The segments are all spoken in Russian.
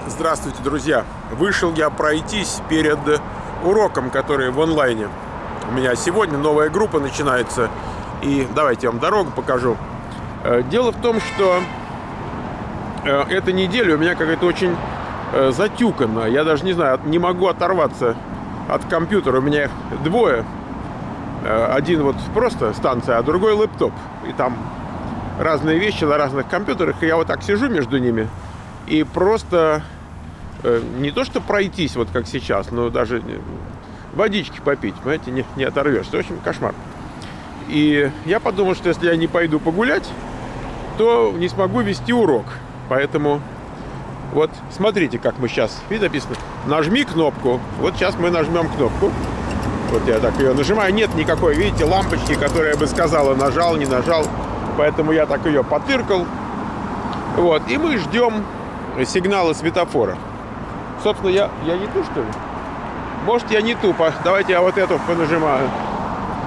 Здравствуйте, друзья! Вышел я пройтись перед уроком, который в онлайне. У меня сегодня новая группа начинается. И давайте я вам дорогу покажу. Дело в том, что эта неделя у меня какая-то очень затюкана. Я даже не знаю, не могу оторваться от компьютера. У меня их двое. Один вот просто станция, а другой лэптоп. И там разные вещи на разных компьютерах. И я вот так сижу между ними. И просто не то что пройтись, вот как сейчас, но даже водички попить, понимаете, не оторвешься. В общем, кошмар. И я подумал, что если я не пойду погулять, то не смогу вести урок. Поэтому вот смотрите, как мы сейчас, видите, написано, нажми кнопку. Вот сейчас мы нажмем кнопку. Вот я так ее нажимаю. Нет никакой, видите, лампочки, которая бы сказала, нажал, не нажал. Поэтому я так ее потыркал. Вот, и мы ждем сигнала светофора. Собственно, я не ту, что ли? Может, я не ту. Давайте я вот эту понажимаю.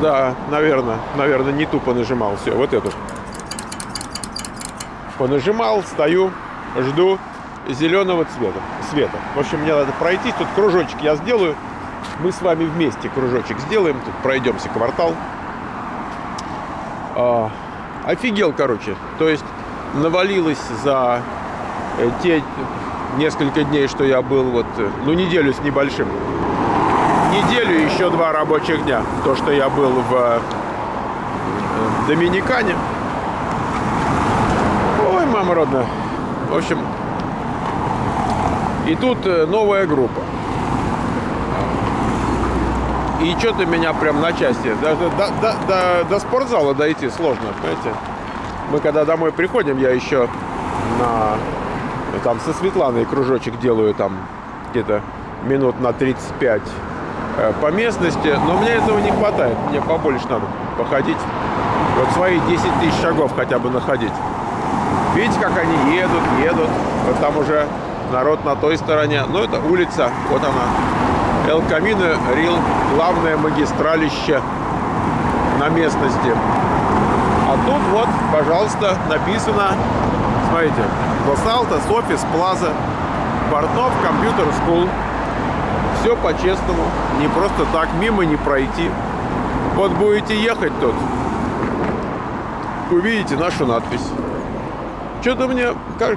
Да, наверное, не ту понажимал. Все, вот эту. Понажимал, стою, жду зеленого света. В общем, мне надо пройтись. Тут кружочек я сделаю. Мы с вами вместе кружочек сделаем. Тут пройдемся квартал. Офигел, короче. То есть навалилось за те несколько дней, что я был, вот, неделю с небольшим. Неделю, еще 2 рабочих дня. То, что я был в Доминикане. Ой, мама родная. В общем, и тут новая группа. И что-то меня прям на части. Даже до спортзала дойти сложно, понимаете? Мы когда домой приходим, я еще там со Светланой кружочек делаю, там где-то минут на 35 по местности, но мне этого не хватает, мне побольше надо походить, вот свои 10 тысяч шагов хотя бы находить. Видите, как они едут, вот там уже народ на той стороне, это улица, вот она, Эл Камино Рил, главное магистралище на местности. А тут вот, пожалуйста, написано, смотрите, Лос-Алтос, офис, Плаза, Портнов, компьютер, скул. Все по-честному, не просто так, мимо не пройти. Вот будете ехать тут, увидите нашу надпись. Что-то мне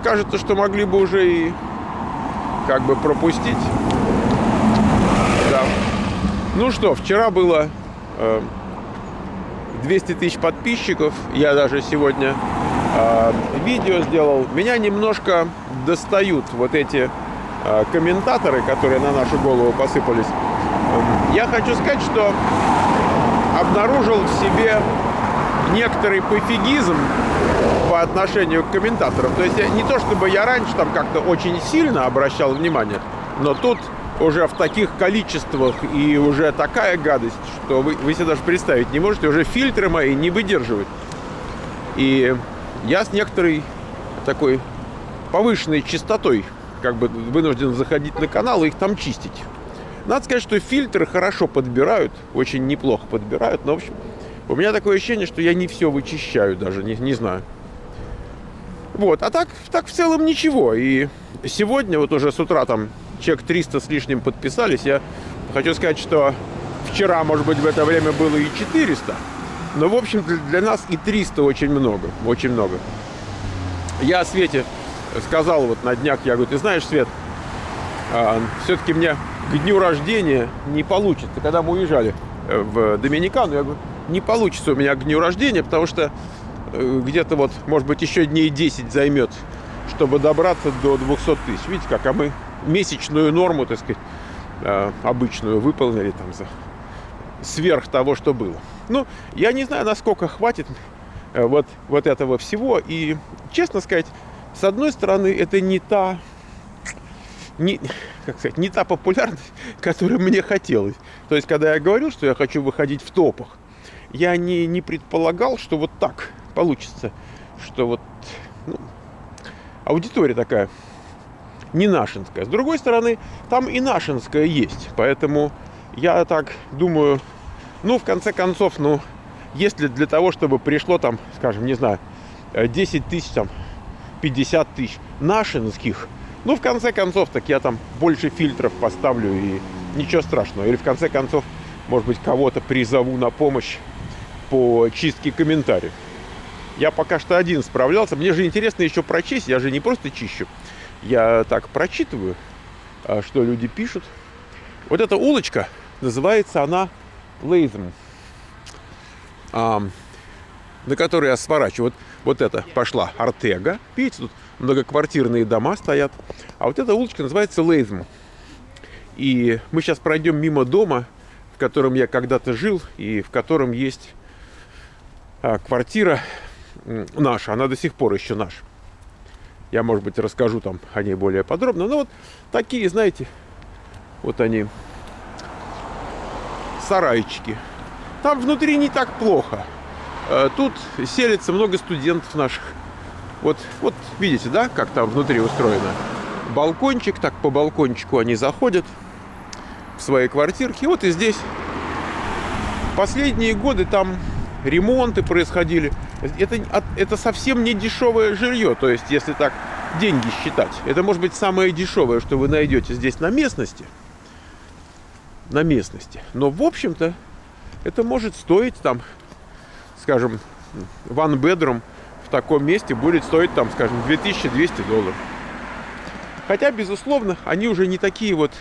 кажется, что могли бы уже и как бы пропустить. Да. Ну что, вчера было 200 тысяч подписчиков. Я даже сегодня видео сделал. Меня немножко достают вот эти комментаторы, которые на нашу голову посыпались. Я хочу сказать, что обнаружил в себе некоторый пофигизм по отношению к комментаторам. То есть не то, чтобы я раньше там как-то очень сильно обращал внимание, но тут уже в таких количествах и уже такая гадость, что вы себе даже представить не можете, уже фильтры мои не выдерживают. И я с некоторой такой повышенной частотой как бы вынужден заходить на канал и их там чистить. Надо сказать, что фильтры хорошо подбирают, очень неплохо подбирают, но, в общем, у меня такое ощущение, что я не все вычищаю даже, не знаю. Вот, а так в целом ничего. И сегодня вот уже с утра там человек 300 с лишним подписались. Я хочу сказать, что вчера, может быть, в это время было и 400. Но, в общем, для нас и 300 очень много. Очень много. Я Свете сказал вот на днях, я говорю, ты знаешь, Свет, все-таки мне к дню рождения не получится. Когда мы уезжали в Доминикану, я говорю, не получится у меня к дню рождения, потому что где-то вот, может быть, еще дней 10 займет, чтобы добраться до 200 тысяч. Видите, как, а мы месячную норму, так сказать, обычную выполнили там сверх того, что было. Я не знаю, насколько хватит вот этого всего. И, честно сказать, с одной стороны, это не та популярность, которую мне хотелось. То есть, когда я говорил, что я хочу выходить в топах, я не предполагал, что вот так получится, что вот аудитория такая не нашинская. С другой стороны, там и нашинская есть. Поэтому я так думаю, в конце концов, если для того, чтобы пришло там, скажем, не знаю, 10 тысяч, там, 50 тысяч нашинских Ну, в конце концов, так я там больше фильтров поставлю, и ничего страшного. Или в конце концов, может быть, кого-то призову на помощь по чистке комментариев. Я пока что один справлялся. Мне же интересно еще прочесть. Я же не просто чищу. Я так прочитываю, что люди пишут. Вот эта улочка, называется она Лейзем, на которой я сворачиваю. Вот это пошла Артега. Видите, тут многоквартирные дома стоят. А вот эта улочка называется Лейзем. И мы сейчас пройдем мимо дома, в котором я когда-то жил, и в котором есть квартира наша. Она до сих пор еще наша. Я, может быть, расскажу там о ней более подробно. Но вот такие, знаете, вот они, сарайчики. Там внутри не так плохо. Тут селится много студентов наших. Вот видите, да, как там внутри устроено? Балкончик, так по балкончику они заходят в свои квартирки. Вот и здесь последние годы там ремонты происходили. Это совсем не дешевое жилье. То есть, если так деньги считать, это может быть самое дешевое, что вы найдете здесь на местности. На местности. Но, в общем-то, это может стоить там, скажем, one bedroom в таком месте будет стоить там, скажем, $2200. Хотя, безусловно, они уже не такие вот,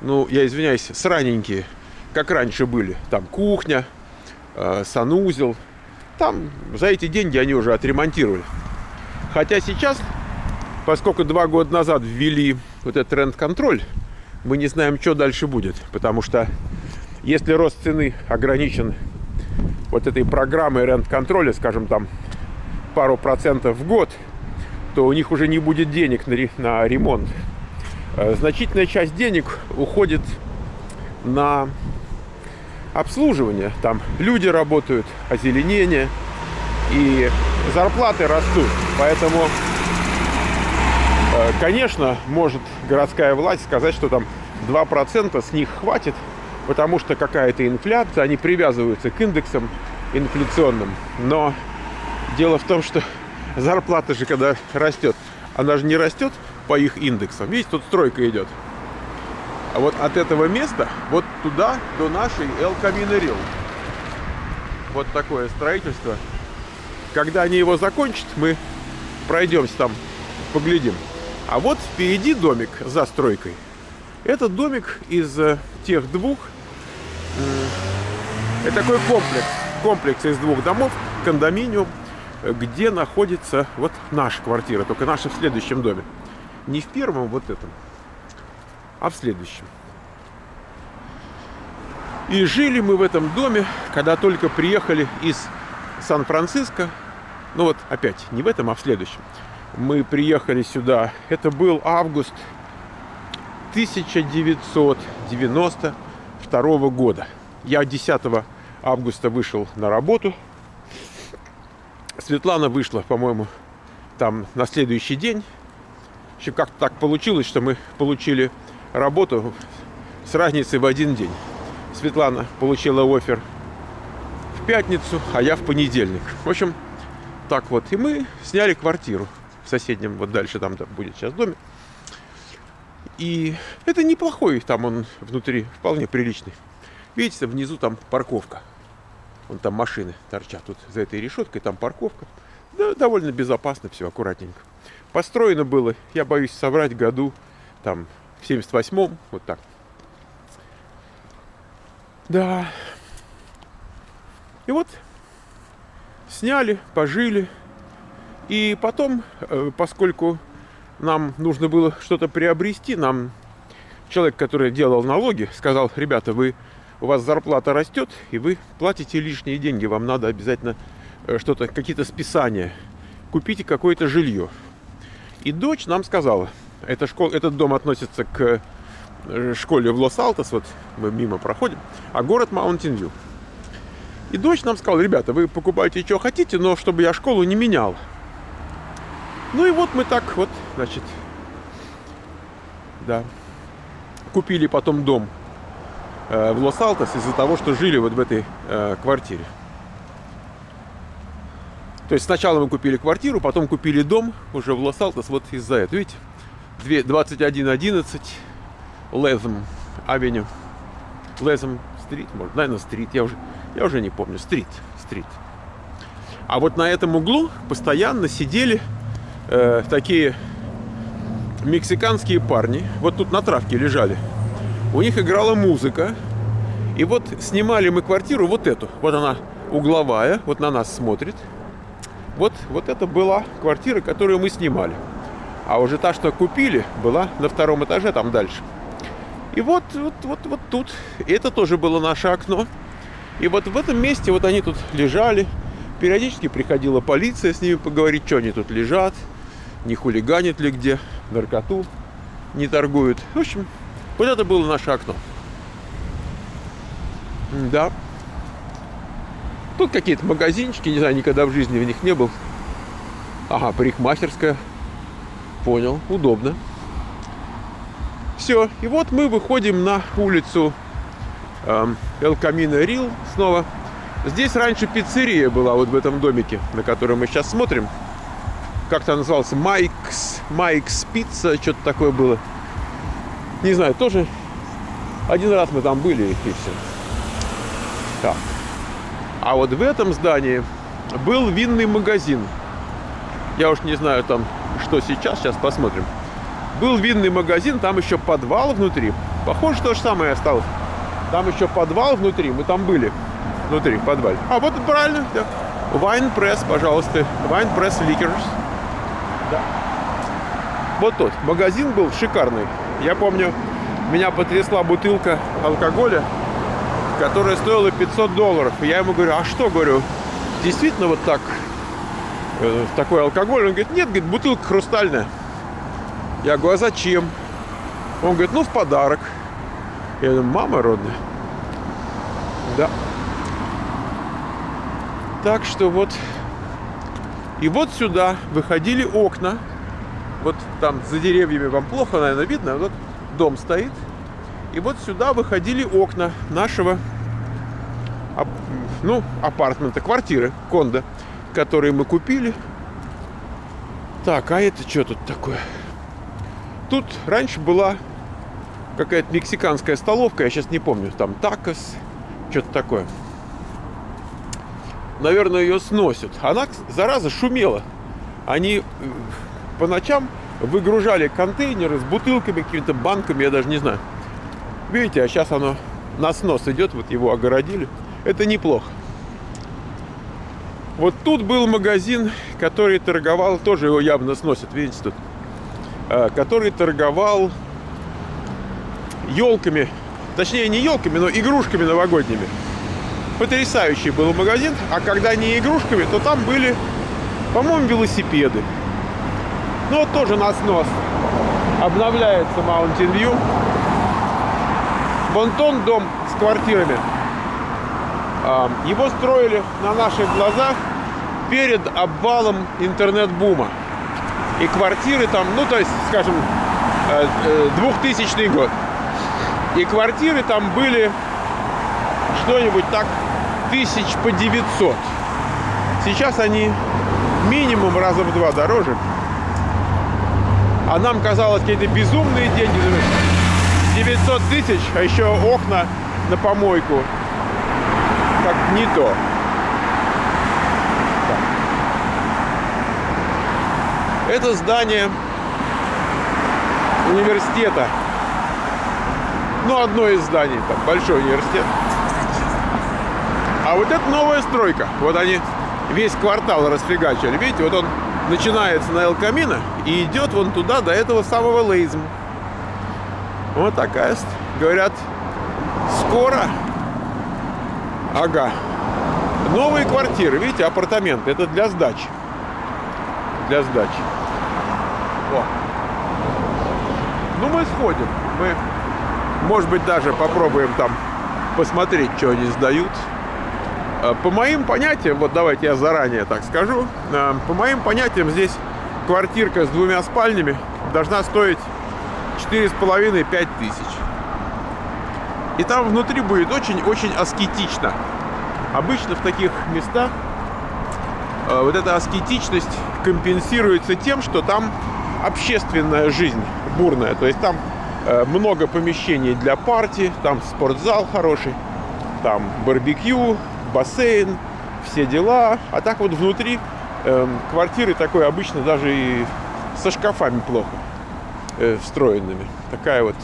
ну, я извиняюсь, сраненькие, как раньше были. Там кухня, санузел. Там за эти деньги они уже отремонтировали. Хотя сейчас, поскольку 2 года назад ввели вот этот рент-контроль, мы не знаем, что дальше будет. Потому что если рост цены ограничен вот этой программой рент-контроля, скажем, там пару процентов в год, то у них уже не будет денег на ремонт. Значительная часть денег уходит на обслуживание. Там люди работают, озеленение, и зарплаты растут. Поэтому, конечно, может городская власть сказать, что там 2% с них хватит, потому что какая-то инфляция, они привязываются к индексам инфляционным. Но дело в том, что зарплата же, когда растет, она же не растет по их индексам. Видите, тут стройка идет. А вот от этого места, вот туда, до нашей El Camino Real. Вот такое строительство. Когда они его закончат, мы пройдемся там, поглядим. А вот впереди домик за стройкой. Это домик из тех двух. Это такой комплекс из 2 домов, кондоминиум, где находится вот наша квартира, только наша в следующем доме. Не в первом вот этом, а в следующем. И жили мы в этом доме, когда только приехали из Сан-Франциско. Ну вот опять, не в этом, а в следующем. Мы приехали сюда, это был август 1992 года. Я 10 августа вышел на работу. Светлана вышла, по-моему, там на следующий день. Еще как-то так получилось, что мы получили работу с разницей в 1 день. Светлана получила оффер в пятницу, а я в понедельник. В общем, так вот. И мы сняли квартиру в соседнем, вот дальше там будет сейчас доме. И это неплохой, там он внутри вполне приличный. Видите, внизу там парковка. Вон там машины торчат. Тут за этой решеткой там парковка. Да, довольно безопасно, все аккуратненько. Построено было, я боюсь соврать, году там в 78-м, вот так. Да. И вот сняли, пожили. И потом, поскольку нам нужно было что-то приобрести, нам человек, который делал налоги, сказал: ребята, у вас зарплата растет, и вы платите лишние деньги, вам надо обязательно что-то, какие-то списания, купите какое-то жилье. И дочь нам сказала, этот дом относится к школе в Лос-Алтос, вот мы мимо проходим, а город Маунтин-Вью. И дочь нам сказала: ребята, вы покупайте, что хотите, но чтобы я школу не менял. Ну и вот мы так вот, значит, да, купили потом дом в Лос-Алтос из-за того, что жили вот в этой квартире. То есть сначала мы купили квартиру, потом купили дом уже в Лос-Алтос вот из-за этого. Видите, 2111 Лэзм Авеню. Лэзм Стрит, может, наверное, Стрит, я уже не помню. Стрит. А вот на этом углу постоянно сидели такие мексиканские парни. Вот тут на травке лежали. У них играла музыка. И вот снимали мы квартиру вот эту. Вот она угловая, вот на нас смотрит. Вот это была квартира, которую мы снимали. А уже та, что купили, была на втором этаже, там дальше. И вот тут. И это тоже было наше окно. И вот в этом месте вот они тут лежали. Периодически приходила полиция с ними поговорить, что они тут лежат, не хулиганят ли где, наркоту не торгуют. В общем, вот это было наше окно. Да. Тут какие-то магазинчики, не знаю, никогда в жизни в них не был. Ага, парикмахерская. Понял, удобно. Все, и вот мы выходим на улицу Эль Камино Рил снова. Здесь раньше пиццерия была, вот в этом домике, на который мы сейчас смотрим. Как-то назывался Майкс Пицца, что-то такое было. Не знаю, тоже один раз мы там были, и все. Так. А вот в этом здании был винный магазин. Я уж не знаю там, что сейчас посмотрим. Был винный магазин, там еще подвал внутри. Похоже, то же самое осталось. Там еще подвал внутри, мы там были. Внутри, в подвале. А вот правильно, да. Wine Press, пожалуйста. Wine Press Liquors. Да. Вот тот. Магазин был шикарный. Я помню, меня потрясла бутылка алкоголя, которая стоила $500. Я ему говорю, а что, говорю, действительно вот так, такой алкоголь? Он говорит, нет, говорит, бутылка хрустальная. Я говорю, а зачем? Он говорит, ну, в подарок. Я говорю, мама родная. Да. Так что вот. И вот сюда выходили окна. Вот там за деревьями вам плохо, наверное, видно. Вот дом стоит. И вот сюда выходили окна нашего, апартмента, квартиры, кондо, которые мы купили. Так, а это что тут такое? Тут раньше была какая-то мексиканская столовка, я сейчас не помню, там такос, что-то такое. Наверное, ее сносят. Она, зараза, шумела. Они по ночам выгружали контейнеры с бутылками, какими-то банками, я даже не знаю. Видите, а сейчас оно на снос идет, вот его огородили. Это неплохо. Вот тут был магазин, который торговал, тоже его явно сносят, видите тут, который торговал елками, точнее не елками, но игрушками новогодними. Потрясающий был магазин, а когда не игрушками, то там были, по-моему, велосипеды. Ну вот тоже на снос. Обновляется Mountain View. Вон тот дом с квартирами. Его строили на наших глазах перед обвалом интернет-бума. И квартиры там, ну то есть, скажем, 2000 год. И квартиры там были что-нибудь так 1900. Сейчас они минимум раза в 2 дороже. А нам казалось какие-то безумные деньги. 900 тысяч, а еще окна на помойку. Как не то. Так. Это здание университета. Ну, одно из зданий, там, большой университет. А вот это новая стройка. Вот они весь квартал расфигачили. Видите, вот он начинается на Эль Камино и идет вон туда, до этого самого Лэзм. Вот такая, говорят, скоро. Ага. Новые квартиры, видите, апартаменты. Это для сдачи. Для сдачи. О. Ну, мы сходим. Мы, может быть, даже попробуем там посмотреть, что они сдают. По моим понятиям, вот давайте я заранее так скажу, по моим понятиям здесь квартирка с 2 спальнями должна стоить 4,5-5 тысяч. И там внутри будет очень-очень аскетично. Обычно в таких местах вот эта аскетичность компенсируется тем, что там общественная жизнь бурная. То есть там много помещений для партий, там спортзал хороший, там барбекю, бассейн, все дела. А так вот внутри квартиры такой обычно даже и со шкафами плохо встроенными. Такая вот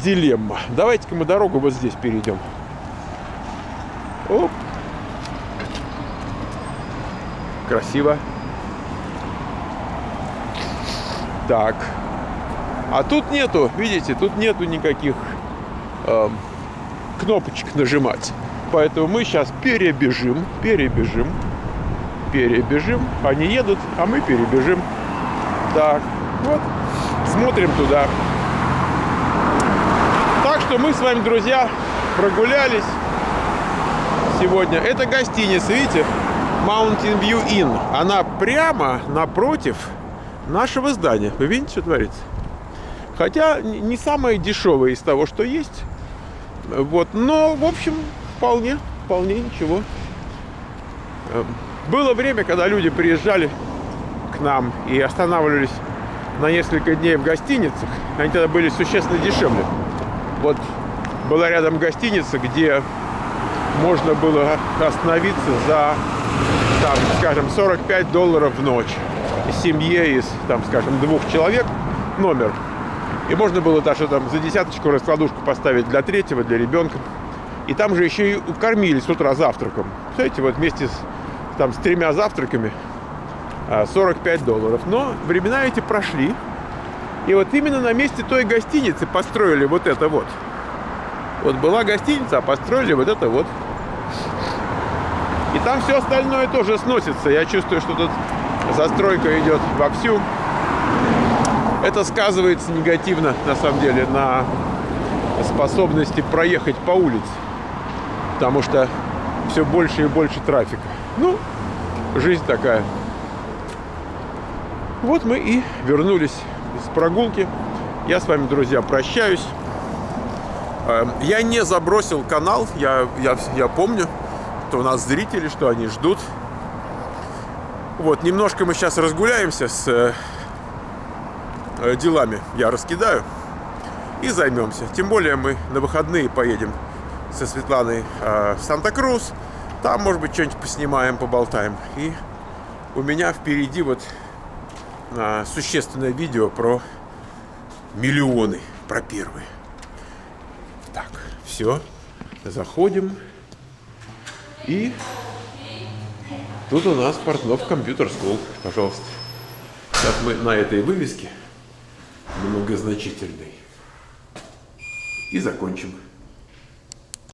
дилемма. Давайте-ка мы дорогу вот здесь перейдем. Оп. Красиво. Так. А тут нету, видите, тут нету никаких кнопочек нажимать. Поэтому мы сейчас перебежим. Они едут, а мы перебежим. Так, вот. Смотрим туда. Так что мы с вами, друзья, прогулялись сегодня. Это гостиница, видите? Mountain View Inn. Она прямо напротив нашего здания. Вы видите, что творится? Хотя не самое дешевое из того, что есть. Вот. Но, в общем, вполне ничего. Было время, когда люди приезжали к нам и останавливались на несколько дней в гостиницах. Они тогда были существенно дешевле. Вот была рядом гостиница, где можно было остановиться за, там, скажем, $45 в ночь. Семье из, там, скажем, 2 человек номер. И можно было даже там за десяточку раскладушку поставить для 3-го, для ребенка. И там же еще и кормили с утра завтраком. Представляете, вот вместе с 3 завтраками $45. Но времена эти прошли. И вот именно на месте той гостиницы построили вот это вот. Вот была гостиница, а построили вот это вот. И там все остальное тоже сносится. Я чувствую, что тут застройка идет вовсю. Это сказывается негативно, на самом деле, на способности проехать по улице. Потому что все больше и больше трафика. Ну, жизнь такая. Вот мы и вернулись с прогулки. Я с вами, друзья, прощаюсь. Я не забросил канал. Я помню, что у нас зрители, что они ждут. Вот, немножко мы сейчас разгуляемся с делами. Я раскидаю и займемся. Тем более мы на выходные поедем со Светланой в Санта-Крус. Там, может быть, что-нибудь поснимаем, поболтаем. И у меня впереди вот существенное видео про миллионы, про первые. Так, все, заходим. И тут у нас Портнов Компьютер Скул, пожалуйста. Сейчас мы на этой вывеске многозначительной и закончим.